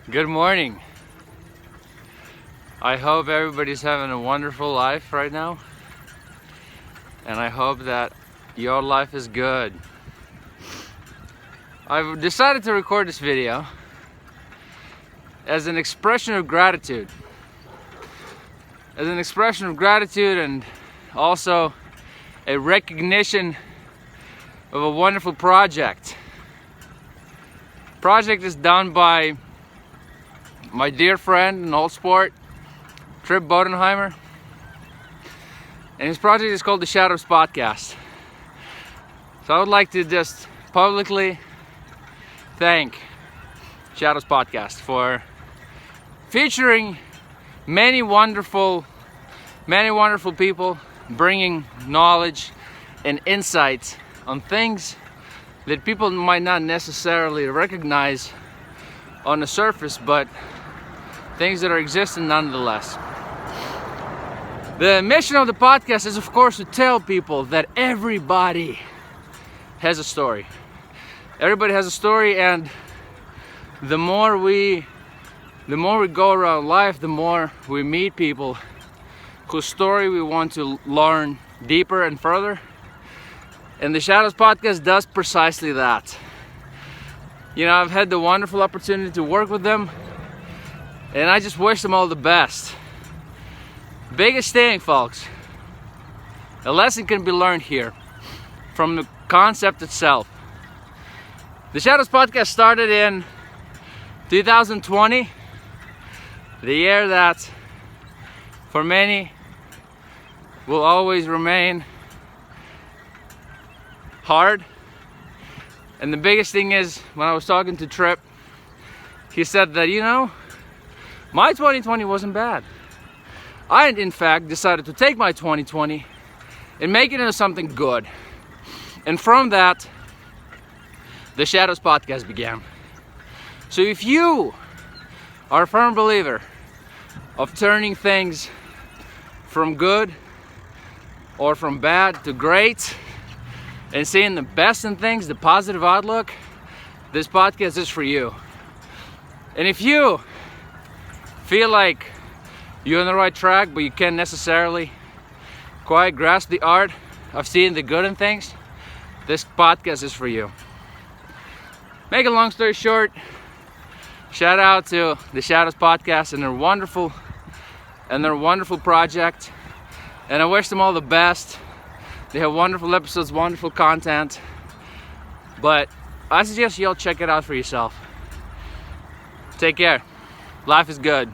Good morning. I hope everybody's having a wonderful life right now, and I hope that your life is good. I've decided to record this video as an expression of gratitude. And also a recognition of a wonderful project. Project is done by my dear friend and old sport, Tripp Bodenheimer, and his project is called the Shadows Podcast. So I would like to just publicly thank Shadows Podcast for featuring many wonderful people, bringing knowledge and insights on things that people might not necessarily recognize on the surface, but things that are existing nonetheless. The mission of the podcast is, of course, to tell people that everybody has a story. Everybody has a story, and the more we go around life, the more we meet people whose story we want to learn deeper and further. And the Shadows Podcast does precisely that. You know, I've had the wonderful opportunity to work with them, and I just wish them all the best. Biggest thing, folks, a lesson can be learned here from the concept itself. The Shadows Podcast started in 2020, the year that for many will always remain hard. And the biggest thing is, when I was talking to Tripp, he said that, you know, my 2020 wasn't bad. I, in fact, decided to take my 2020 and make it into something good. And from that, the Shadows Podcast began. So if you are a firm believer of turning things from good or from bad to great and seeing the best in things, the positive outlook, this podcast is for you. And if you feel like you're on the right track, but you can't necessarily quite grasp the art of seeing the good in things, this podcast is for you. Make a long story short, shout out to the Shadows Podcast and their wonderful project. And I wish them all the best. They have wonderful episodes, wonderful content. But I suggest you all check it out for yourself. Take care. Life is good.